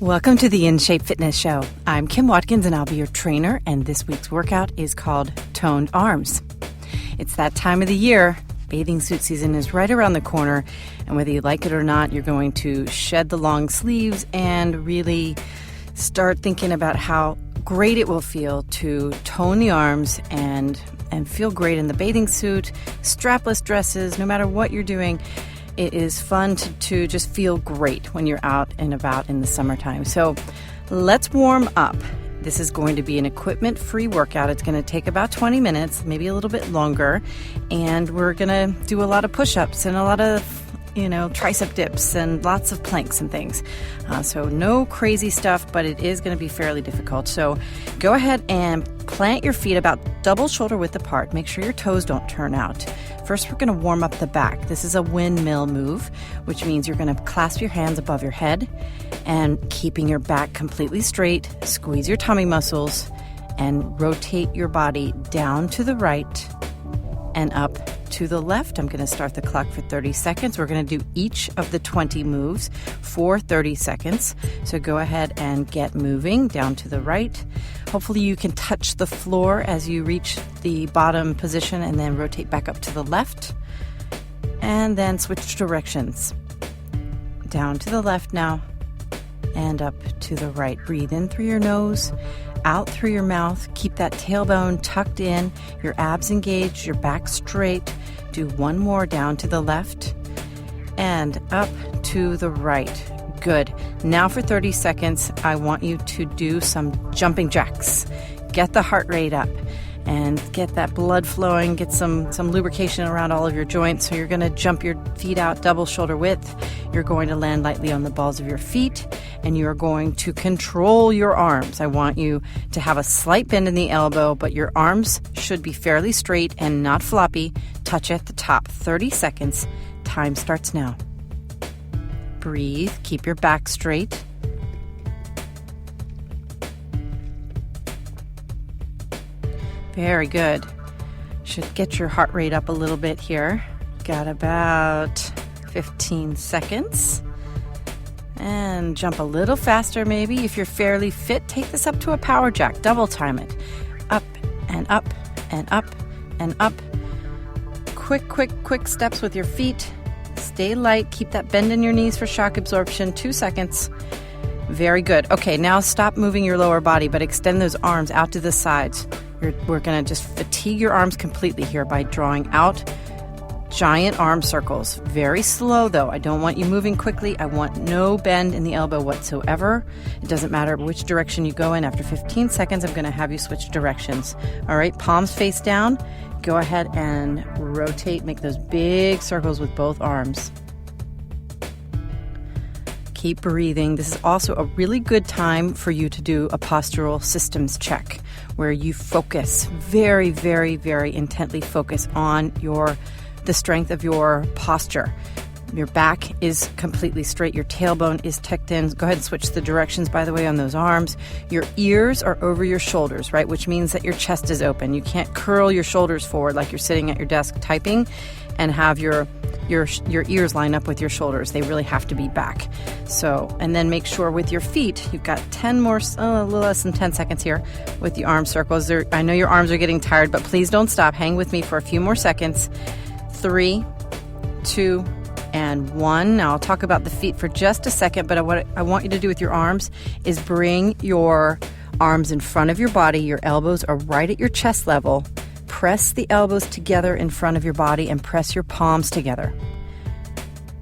Welcome to the In Shape Fitness Show. I'm Kim Watkins and I'll be your trainer, and this week's workout is called Toned Arms. It's that time of the year. Bathing suit season is right around the corner, and whether you like it or not, you're going to shed the long sleeves and really start thinking about how great it will feel to tone the arms and feel great in the bathing suit, strapless dresses, no matter what you're doing. It is fun to just feel great when you're out and about in the summertime. So let's warm up. This is going to be an equipment-free workout. It's going to take about 20 minutes, maybe a little bit longer. And we're going to do a lot of push-ups and a lot of, tricep dips and lots of planks and things. So no crazy stuff, but it is going to be fairly difficult. So go ahead and plant your feet about double shoulder width apart. Make sure your toes don't turn out. First, we're going to warm up the back. This is a windmill move, which means you're going to clasp your hands above your head and keeping your back completely straight, squeeze your tummy muscles, and rotate your body down to the right and up to the left. I'm going to start the clock for 30 seconds. We're going to do each of the 20 moves for 30 seconds. So go ahead and get moving down to the right. Hopefully you can touch the floor as you reach the bottom position, and then rotate back up to the left and then switch directions. Down to the left now and up to the right. Breathe in through your nose, out through your mouth. Keep that tailbone tucked in, your abs engaged, your back straight. Do one more down to the left and up to the right. Good. Now for 30 seconds, I want you to do some jumping jacks. Get the heart rate up and get that blood flowing, get some lubrication around all of your joints. So you're going to jump your feet out double shoulder width. You're going to land lightly on the balls of your feet, and you're going to control your arms. I want you to have a slight bend in the elbow, but your arms should be fairly straight and not floppy. Touch at the top. 30 seconds. Time starts now. Breathe. Keep your back straight. Very good. Should get your heart rate up a little bit here. Got about 15 seconds. And jump a little faster maybe. If you're fairly fit, take this up to a power jack. Double time it. Up and up and up and up. Quick steps with your feet. Stay light. Keep that bend in your knees for shock absorption. 2 seconds. Very good. Okay, now stop moving your lower body, but extend those arms out to the sides. We're going to just fatigue your arms completely here by drawing out giant arm circles. Very slow though. I don't want you moving quickly. I want no bend in the elbow whatsoever. It doesn't matter which direction you go in. After 15 seconds, I'm going to have you switch directions. All right, palms face down. Go ahead and rotate. Make those big circles with both arms. Keep breathing. This is also a really good time for you to do a postural systems check where you focus very, very, very intently focus on the strength of your posture. Your back is completely straight. Your tailbone is tucked in. Go ahead and switch the directions, by the way, on those arms. Your ears are over your shoulders, right? Which means that your chest is open. You can't curl your shoulders forward like you're sitting at your desk typing and have your ears line up with your shoulders. They really have to be back. So, and then make sure with your feet, you've got a little less than 10 seconds here with the arm circles. I know your arms are getting tired, but please don't stop. Hang with me for a few more seconds. 3, 2, and 1. Now I'll talk about the feet for just a second, but what I want you to do with your arms is bring your arms in front of your body. Your elbows are right at your chest level. Press the elbows together in front of your body and press your palms together.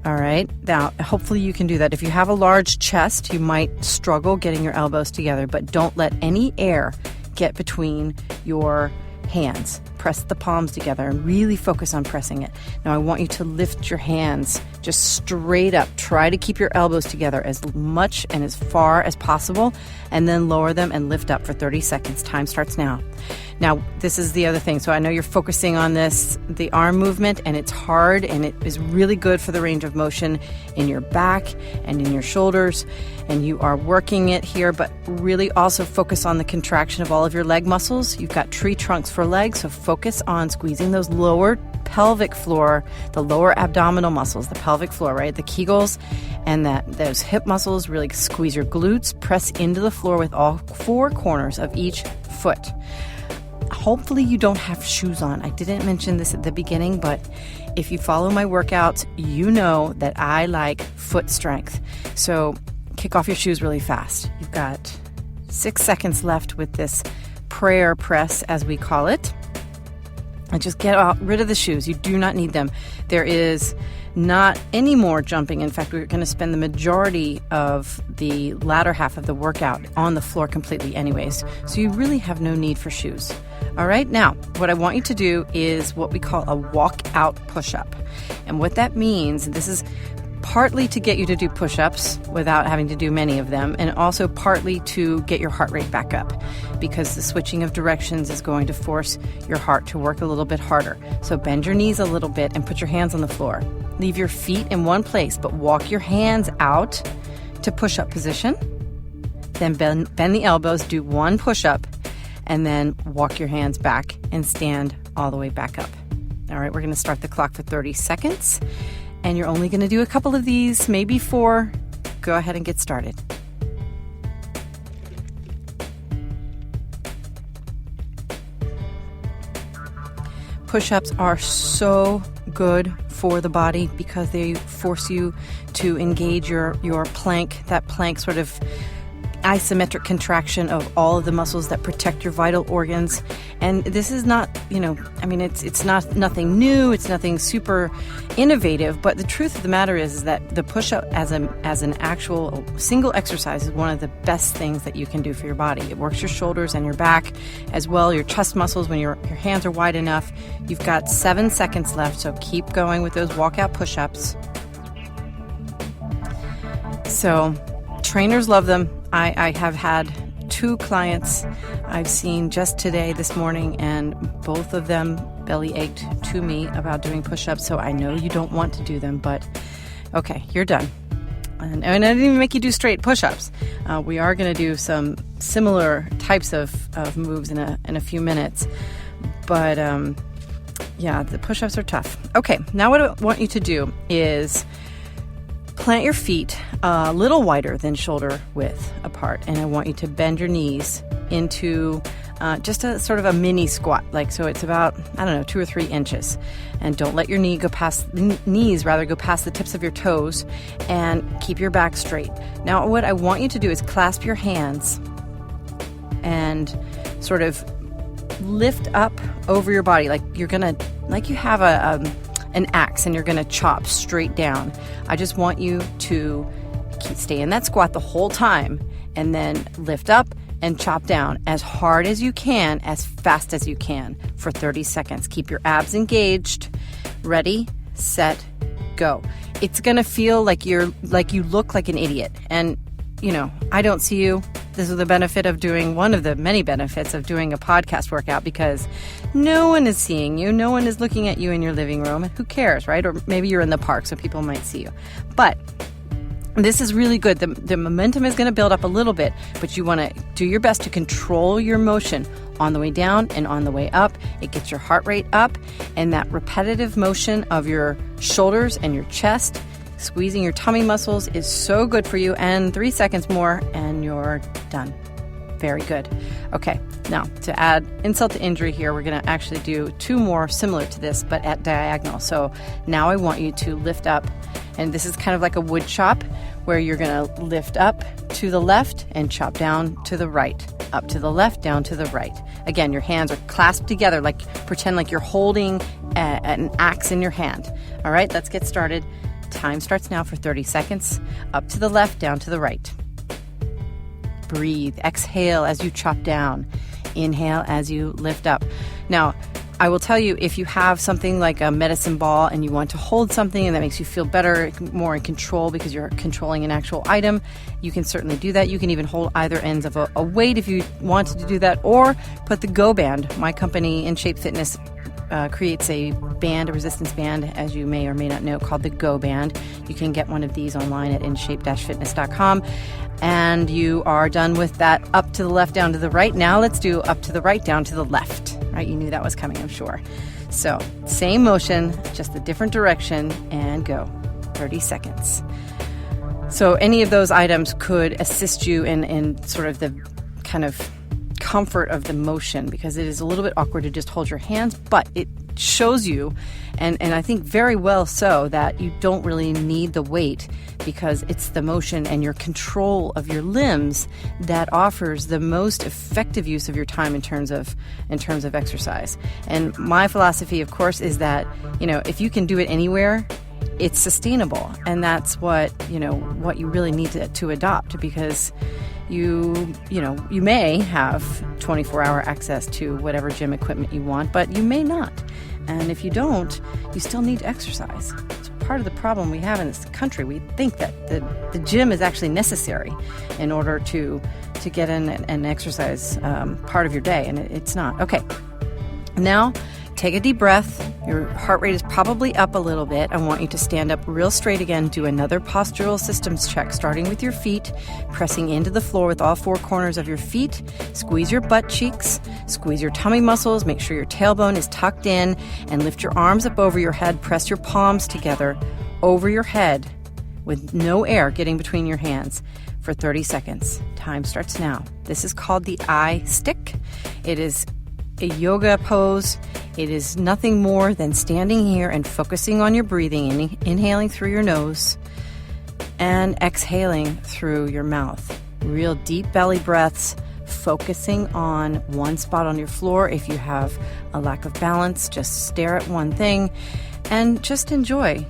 All right, now hopefully you can do that. If you have a large chest, you might struggle getting your elbows together, but don't let any air get between your hands. Press the palms together and really focus on pressing it. Now I want you to lift your hands just straight up. Try to keep your elbows together as much and as far as possible, and then lower them and lift up for 30 seconds. Time starts now. Now, this is the other thing. So I know you're focusing on the arm movement, and it's hard, and it is really good for the range of motion in your back and in your shoulders, and you are working it here, but really also focus on the contraction of all of your leg muscles. You've got tree trunks for legs, so focus on squeezing those lower pelvic floor, the lower abdominal muscles, the pelvic floor, right? The Kegels and those hip muscles, really squeeze your glutes, press into the floor with all 4 corners of each foot. Hopefully you don't have shoes on. I didn't mention this at the beginning, but if you follow my workouts, you know that I like foot strength. So kick off your shoes really fast. You've got 6 seconds left with this prayer press, as we call it. And just get rid of the shoes. You do not need them. There is not any more jumping. In fact, we're going to spend the majority of the latter half of the workout on the floor completely anyways. So you really have no need for shoes. All right, now what I want you to do is what we call a walk-out push-up. And what that means, this is partly to get you to do push-ups without having to do many of them, and also partly to get your heart rate back up, because the switching of directions is going to force your heart to work a little bit harder. So bend your knees a little bit and put your hands on the floor. Leave your feet in one place, but walk your hands out to push-up position. Then bend the elbows, do 1 push-up, and then walk your hands back and stand all the way back up. All right, we're going to start the clock for 30 seconds. And you're only going to do a couple of these, maybe 4. Go ahead and get started. Push-ups are so good for the body because they force you to engage your plank, that plank sort of isometric contraction of all of the muscles that protect your vital organs. And this is not, it's not nothing new, it's nothing super innovative, but the truth of the matter is that the push-up as an actual single exercise is one of the best things that you can do for your body. It works your shoulders and your back as well, your chest muscles when your hands are wide enough. You've got 7 seconds left, so keep going with those walkout push-ups. So trainers love them. I have had 2 clients I've seen just today, this morning, and both of them belly ached to me about doing push-ups, so I know you don't want to do them, but okay, you're done. And I didn't even make you do straight push-ups. We are going to do some similar types of moves in a few minutes, but the push-ups are tough. Okay, now what I want you to do is plant your feet a little wider than shoulder width apart, and I want you to bend your knees into just a sort of a mini squat, so it's about 2 or 3 inches, and don't let your knees go past the tips of your toes, and keep your back straight. Now what I want you to do is clasp your hands and sort of lift up over your body, like you have an axe and you're going to chop straight down. I just want you to stay in that squat the whole time, and then lift up and chop down as hard as you can, as fast as you can for 30 seconds. Keep your abs engaged. Ready, set, go. It's going to feel like you look like an idiot. And, I don't see you. This is the benefit of doing, one of the many benefits of doing a podcast workout, because no one is seeing you. No one is looking at you in your living room. And who cares, right? Or maybe you're in the park so people might see you. But this is really good. The momentum is going to build up a little bit, but you want to do your best to control your motion on the way down and on the way up. It gets your heart rate up, and that repetitive motion of your shoulders and your chest, squeezing your tummy muscles, is so good for you. And 3 seconds more and you're done. Very good. Okay, now to add insult to injury here, we're going to actually do 2 more similar to this, but at diagonal. So now I want you to lift up, and this is kind of like a wood chop, where you're going to lift up to the left and chop down to the right, up to the left, down to the right. Again, your hands are clasped together, pretend like you're holding an axe in your hand. All right, let's get started. Time starts now for 30 seconds. Up to the left, down to the right. Breathe. Exhale as you chop down. Inhale as you lift up. Now, I will tell you, if you have something like a medicine ball and you want to hold something and that makes you feel better, more in control because you're controlling an actual item, you can certainly do that. You can even hold either ends of a weight if you wanted to do that, or put the Go Band. My company, InShape Fitness, creates a resistance band, as you may or may not know, called the Go Band. You can get one of these online at inshape-fitness.com. And you are done with that up to the left, down to the right. Now let's do up to the right, down to the left. Right? You knew that was coming, I'm sure. So same motion, just a different direction, and go. 30 seconds. So any of those items could assist you in sort of the kind of comfort of the motion, because it is a little bit awkward to just hold your hands, but it shows you, and I think very well so, that you don't really need the weight, because it's the motion and your control of your limbs that offers the most effective use of your time in terms of exercise. And my philosophy, of course, is that, if you can do it anywhere, it's sustainable. And that's what you really need to adopt, because you may have 24-hour access to whatever gym equipment you want, but you may not. And if you don't, you still need to exercise. It's part of the problem we have in this country. We think that the gym is actually necessary in order to get in an exercise part of your day, and it's not. Okay, now take a deep breath. Your heart rate is probably up a little bit. I want you to stand up real straight again. Do another postural systems check, starting with your feet, pressing into the floor with all four corners of your feet. Squeeze your butt cheeks, squeeze your tummy muscles, make sure your tailbone is tucked in, and lift your arms up over your head. Press your palms together over your head with no air getting between your hands for 30 seconds. Time starts now. This is called the I stick. It is a yoga pose. It is nothing more than standing here and focusing on your breathing, inhaling through your nose and exhaling through your mouth. Real deep belly breaths, focusing on one spot on your floor. If you have a lack of balance, just stare at one thing and just enjoy.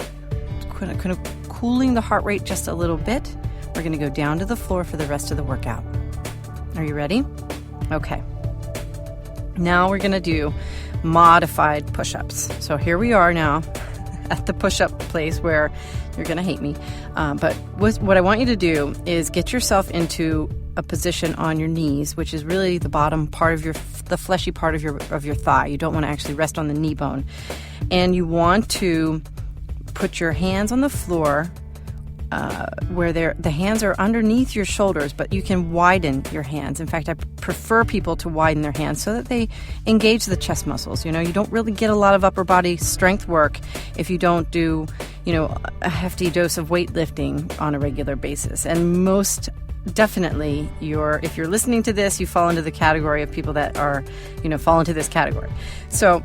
Kind of cooling the heart rate just a little bit. We're going to go down to the floor for the rest of the workout. Are you ready? Okay. Now we're going to do modified push-ups. So here we are now at the push-up place where you're going to hate me. But what I want you to do is get yourself into a position on your knees, which is really the bottom part of the fleshy part of your thigh. You don't want to actually rest on the knee bone. And you want to put your hands on the floor where the hands are underneath your shoulders, but you can widen your hands. In fact, I prefer people to widen their hands so that they engage the chest muscles. You don't really get a lot of upper body strength work if you don't do, a hefty dose of weightlifting on a regular basis. And most definitely, if you're listening to this, you fall into the category of people that are, fall into this category. So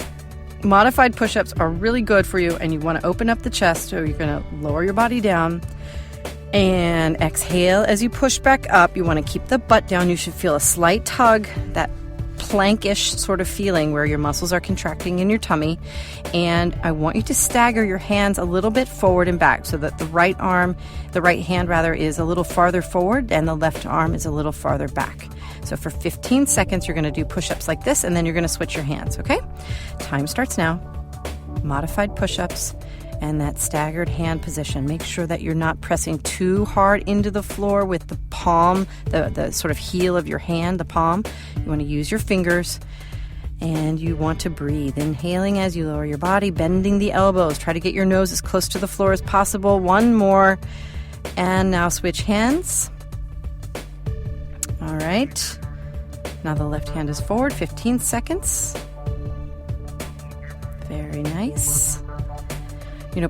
modified push-ups are really good for you, and you want to open up the chest, so you're going to lower your body down and exhale as you push back up. You want to keep the butt down. You should feel a slight tug, that plankish sort of feeling where your muscles are contracting in your tummy. And I want you to stagger your hands a little bit forward and back so that the right hand is a little farther forward and the left arm is a little farther back. So for 15 seconds, you're going to do push-ups like this, and then you're going to switch your hands, okay? Time starts now. Modified push-ups and that staggered hand position. Make sure that you're not pressing too hard into the floor with the palm, the sort of heel of your hand, the palm. You want to use your fingers, and you want to breathe. Inhaling as you lower your body, bending the elbows. Try to get your nose as close to the floor as possible. One more. And now switch hands. All right. Now the left hand is forward. 15 seconds. Very nice.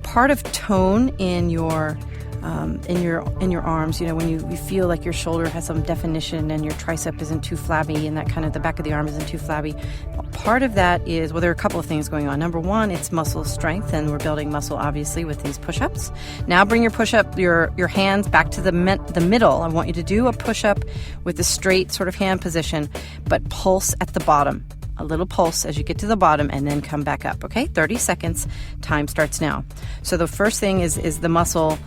Part of tone in your arms, when you feel like your shoulder has some definition and your tricep isn't too flabby and that kind of the back of the arm isn't too flabby. Part of that is, there are a couple of things going on. Number one, it's muscle strength, and we're building muscle obviously with these push-ups. Now bring your push-up, your hands back to the middle. I want you to do a push-up with a straight sort of hand position, but pulse at the bottom. A little pulse as you get to the bottom, and then come back up, okay? 30 seconds. Time starts now. So the first thing is the muscle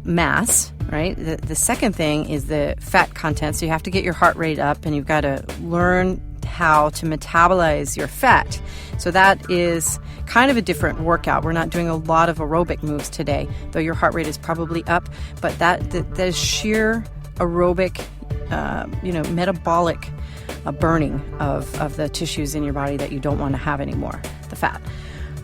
mass, right? The second thing is the fat content. So you have to get your heart rate up, and you've got to learn how to metabolize your fat. So that is kind of a different workout. We're not doing a lot of aerobic moves today, though your heart rate is probably up. But that is sheer aerobic, metabolic burning of the tissues in your body that you don't want to have anymore, the fat.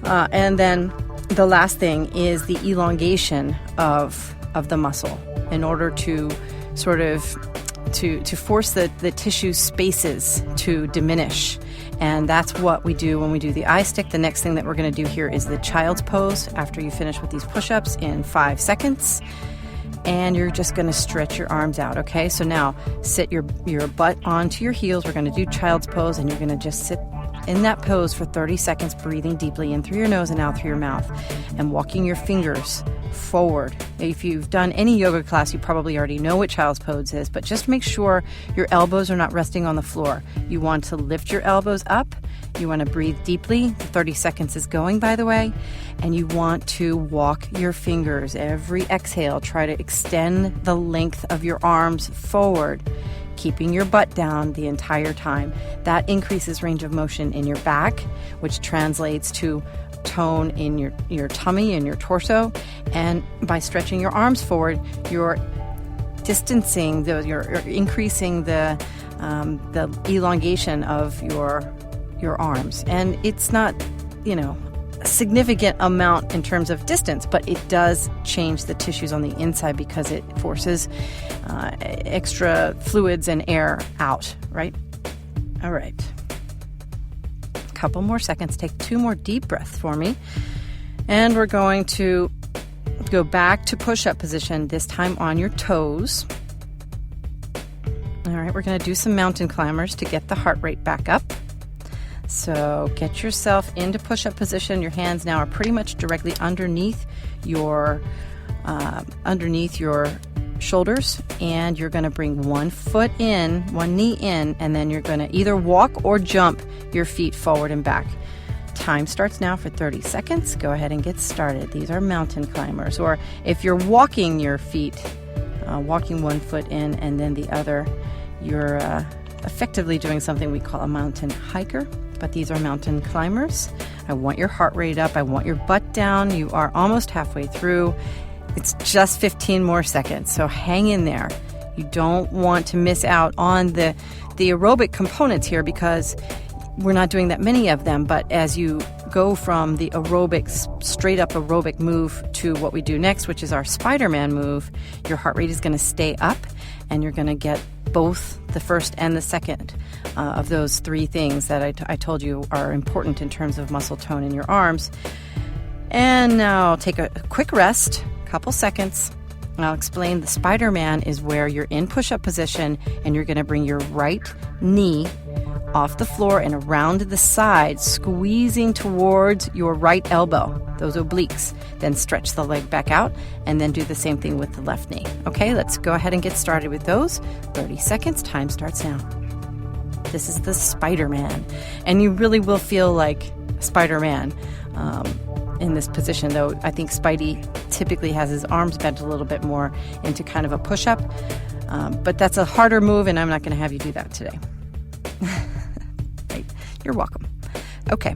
And then the last thing is the elongation of the muscle in order to sort of to force the tissue spaces to diminish And that's what we do when we do the eye stick. The next thing that we're going to do here is the child's pose after you finish with these push-ups in 5 seconds. And you're just going to stretch your arms out, okay? So now sit your butt onto your heels. We're going to do child's pose, and you're going to just sit in that pose for 30 seconds, breathing deeply in through your nose and out through your mouth, and walking your fingers forward. If you've done any yoga class, you probably already know what child's pose is, but just make sure your elbows are not resting on the floor. You want to lift your elbows up. You want to breathe deeply. The 30 seconds is going, by the way. And you want to walk your fingers. Every exhale, try to extend the length of your arms forward, keeping your butt down the entire time. That increases range of motion in your back, which translates to tone in your tummy and your torso. And by stretching your arms forward, you're distancing, you're increasing the elongation of your arms. And it's not, a significant amount in terms of distance, but it does change the tissues on the inside because it forces extra fluids and air out, right? All right. A couple more seconds. Take 2 more deep breaths for me. And we're going to go back to push-up position, this time on your toes. All right, we're going to do some mountain climbers to get the heart rate back up. So get yourself into push-up position. Your hands now are pretty much directly underneath your shoulders, and you're going to bring one knee in, and then you're going to either walk or jump your feet forward and back. Time starts now for 30 seconds. Go ahead and get started. These are mountain climbers, or if you're walking your feet, walking one foot in and then the other, you're effectively doing something we call a mountain hiker. But these are mountain climbers. I want your heart rate up. I want your butt down. You are almost halfway through. It's just 15 more seconds, so hang in there. You don't want to miss out on the aerobic components here because we're not doing that many of them. But as you go from the straight up aerobic move to what we do next, which is our Spider-Man move, your heart rate is going to stay up, and you're going to get both the first and the second of those 3 things that I told you are important in terms of muscle tone in your arms. And now take a quick rest, couple seconds, and I'll explain. The Spider-Man is where you're in push-up position, and you're going to bring your right knee off the floor and around to the side, squeezing towards your right elbow, those obliques. Then stretch the leg back out, and then do the same thing with the left knee. Okay, let's go ahead and get started with those. 30 seconds, time starts now. This is the Spider-Man, and you really will feel like Spider-Man in this position, though I think Spidey typically has his arms bent a little bit more into kind of a push-up, but that's a harder move, and I'm not going to have you do that today. Right. You're welcome. Okay,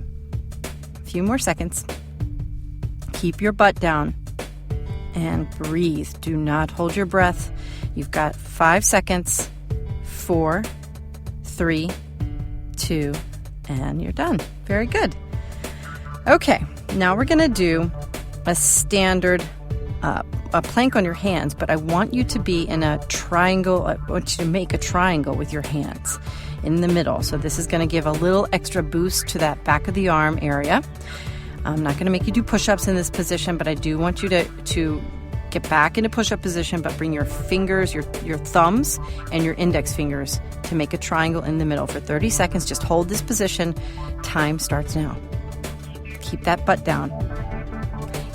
a few more seconds. Keep your butt down and breathe. Do not hold your breath. You've got 5 seconds. 4, 3, 2, and you're done. Very good. Okay, now we're going to do a standard a plank on your hands, but I want you to be in a triangle. I want you to make a triangle with your hands in the middle. So this is going to give a little extra boost to that back of the arm area. I'm not going to make you do push-ups in this position, but I do want you to get back into push-up position, but bring your fingers, your thumbs, and your index fingers to make a triangle in the middle for 30 seconds. Just hold this position. Time starts now. Keep that butt down.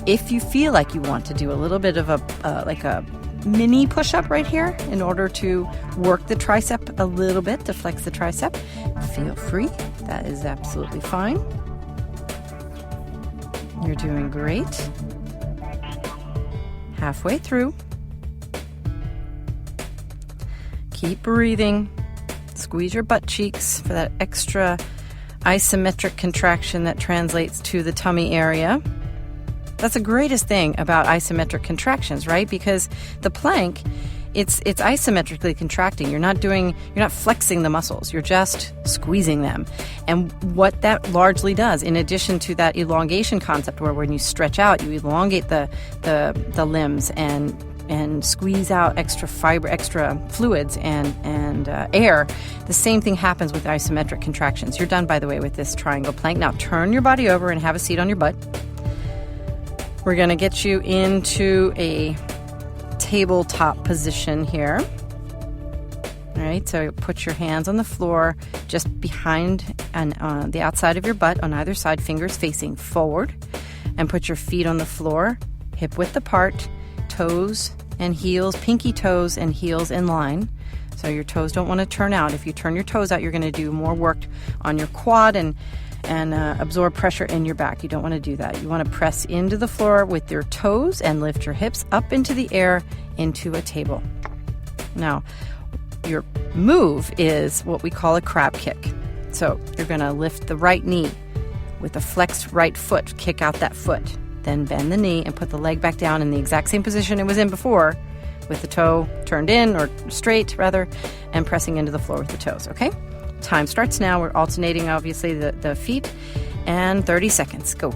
If you feel like you want to do a little bit of a mini push-up right here in order to work the tricep a little bit, to flex the tricep, feel free. That is absolutely fine. You're doing great. Halfway through. Keep breathing. Squeeze your butt cheeks for that extra isometric contraction that translates to the tummy area. That's the greatest thing about isometric contractions, right? Because the plank, it's isometrically contracting. You're not flexing the muscles. You're just squeezing them. And what that largely does, in addition to that elongation concept where when you stretch out, you elongate the limbs and and squeeze out extra fiber, extra fluids and air, the same thing happens with isometric contractions. You're done, by the way, with this triangle plank. Now turn your body over and have a seat on your butt. We're going to get you into a tabletop position here. All right, so put your hands on the floor just behind and on the outside of your butt on either side, fingers facing forward, and put your feet on the floor, hip width apart, toes and heels, pinky toes and heels in line. So your toes don't want to turn out. If you turn your toes out, you're going to do more work on your quad and absorb pressure in your back. You don't want to do that. You want to press into the floor with your toes and lift your hips up into the air into a table. Now, your move is what we call a crab kick. So you're going to lift the right knee with a flexed right foot, kick out that foot, then bend the knee and put the leg back down in the exact same position it was in before, with the toe turned in, or straight rather, and pressing into the floor with the toes, okay? Time starts now. We're alternating, obviously, the feet, and 30 seconds. Go.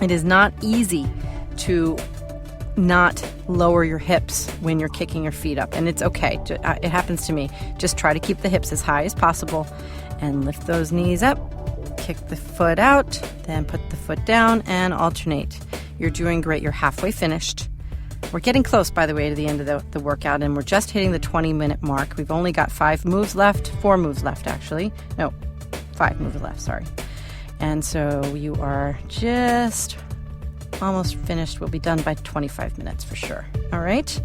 It is not easy to not lower your hips when you're kicking your feet up, and it's okay. It happens to me. Just try to keep the hips as high as possible and lift those knees up. Kick the foot out, then put the foot down and alternate. You're doing great. You're halfway finished. We're getting close, by the way, to the end of the workout, and we're just hitting the 20-minute mark. We've only got 4 moves left, actually. No, 5 moves left, sorry. And so you are just almost finished. We'll be done by 25 minutes for sure. All right?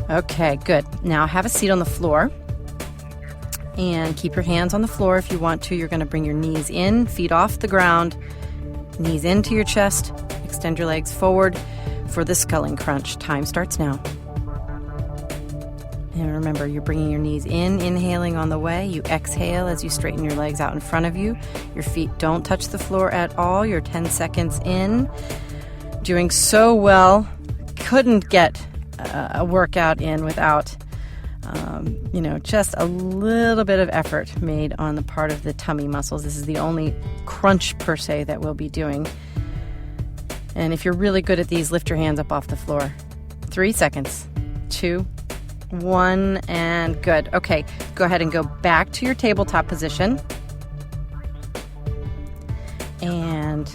Okay, good. Now have a seat on the floor and keep your hands on the floor if you want to. You're going to bring your knees in, feet off the ground, knees into your chest. Extend your legs forward for the sculling crunch. Time starts now. And remember, you're bringing your knees in, inhaling on the way. You exhale as you straighten your legs out in front of you. Your feet don't touch the floor at all. You're 10 seconds in. Doing so well. Couldn't get a workout in without, just a little bit of effort made on the part of the tummy muscles. This is the only crunch, per se, that we'll be doing. And if you're really good at these, lift your hands up off the floor. 3 seconds. 2, 1, and good. Okay, go ahead and go back to your tabletop position. And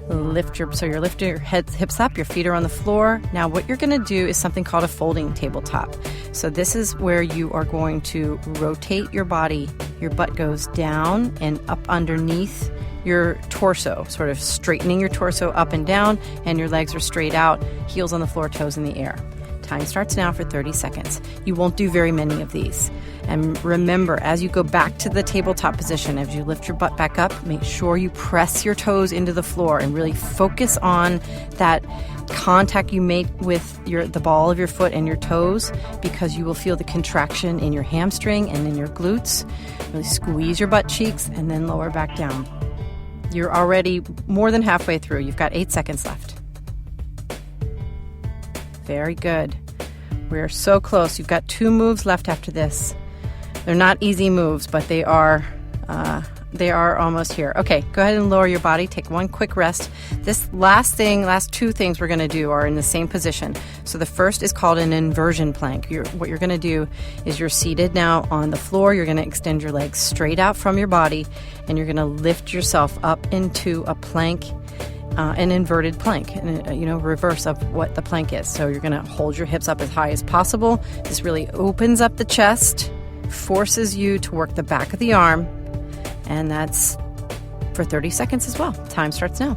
you're lifting your hips up, your feet are on the floor. Now what you're going to do is something called a folding tabletop. So this is where you are going to rotate your body. Your butt goes down and up underneath your torso, sort of straightening your torso up and down, and your legs are straight out, heels on the floor, toes in the air. Time starts now for 30 seconds. You won't do very many of these. And remember, as you go back to the tabletop position, as you lift your butt back up, make sure you press your toes into the floor and really focus on that contact you make with the ball of your foot and your toes, because you will feel the contraction in your hamstring and in your glutes. Really squeeze your butt cheeks and then lower back down. You're already more than halfway through. You've got 8 seconds left. Very good. We're so close. You've got 2 moves left after this. They're not easy moves, but they are almost here. Okay, go ahead and lower your body. Take one quick rest. This last 2 things we're going to do are in the same position. So the first is called an inversion plank. What you're going to do is you're seated now on the floor. You're going to extend your legs straight out from your body, and you're going to lift yourself up into a plank. An inverted plank, reverse of what the plank is. So you're going to hold your hips up as high as possible. This really opens up the chest, forces you to work the back of the arm, and that's for 30 seconds as well. Time starts now.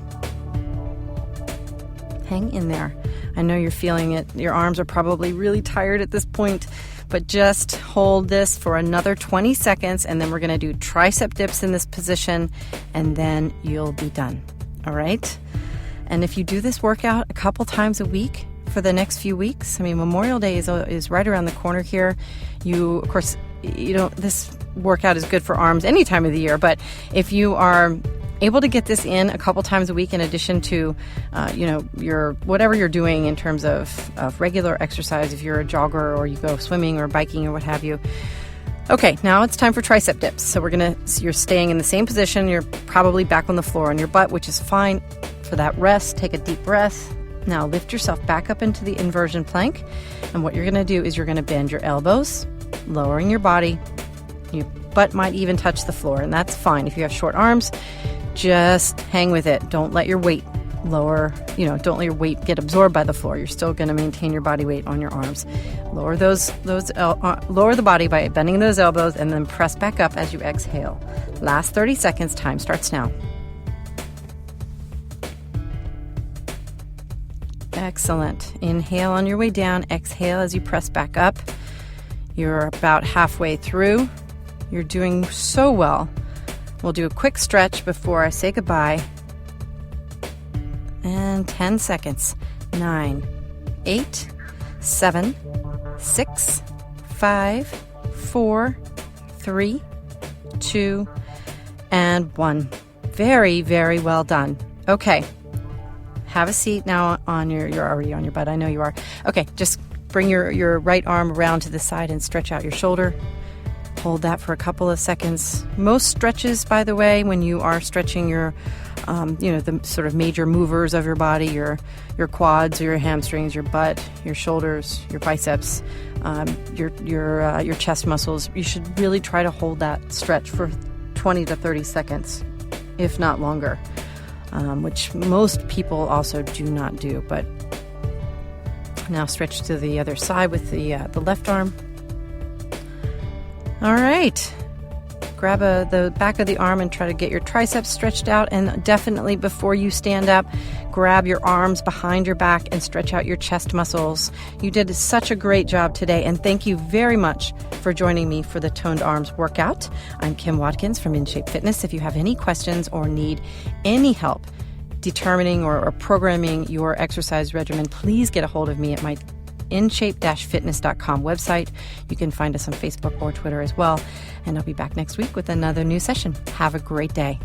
Hang in there. I know you're feeling it. Your arms are probably really tired at this point, but just hold this for another 20 seconds, and then we're going to do tricep dips in this position, and then you'll be done. All right? And if you do this workout a couple times a week for the next few weeks, Memorial Day is right around the corner here. This workout is good for arms any time of the year, but if you are able to get this in a couple times a week in addition to, your whatever you're doing in terms of regular exercise, if you're a jogger or you go swimming or biking or what have you, Okay, now it's time for tricep dips. So you're staying in the same position. You're probably back on the floor on your butt, which is fine. For that rest, take a deep breath. Now lift yourself back up into the inversion plank. And what you're going to do is you're going to bend your elbows, lowering your body. Your butt might even touch the floor, and that's fine. If you have short arms, just hang with it. Don't let your weight don't let your weight get absorbed by the floor. You're still going to maintain your body weight on your arms. Lower lower the body by bending those elbows, and then press back up as you exhale. Last 30 seconds. Time starts now. Excellent. Inhale on your way down. Exhale as you press back up. You're about halfway through. You're doing so well. We'll do a quick stretch before I say goodbye. And 10 seconds. 9, 8, 7, 6, 5, 4, 3, 2, and 1. Very, very well done. Okay. Have a seat now you're already on your butt. I know you are. Okay, just bring your right arm around to the side and stretch out your shoulder. Hold that for a couple of seconds. Most stretches, by the way, when you are stretching your the sort of major movers of your body, your quads, your hamstrings, your butt, your shoulders, your biceps, your chest muscles, you should really try to hold that stretch for 20 to 30 seconds, if not longer, which most people also do not do. But now stretch to the other side with the left arm. All right. Grab the back of the arm and try to get your triceps stretched out. And definitely before you stand up, grab your arms behind your back and stretch out your chest muscles. You did such a great job today. And thank you very much for joining me for the Toned Arms workout. I'm Kim Watkins from InShape Fitness. If you have any questions or need any help determining or programming your exercise regimen, please get a hold of me at my InShape-Fitness.com website. You can find us on Facebook or Twitter as well. And I'll be back next week with another new session. Have a great day.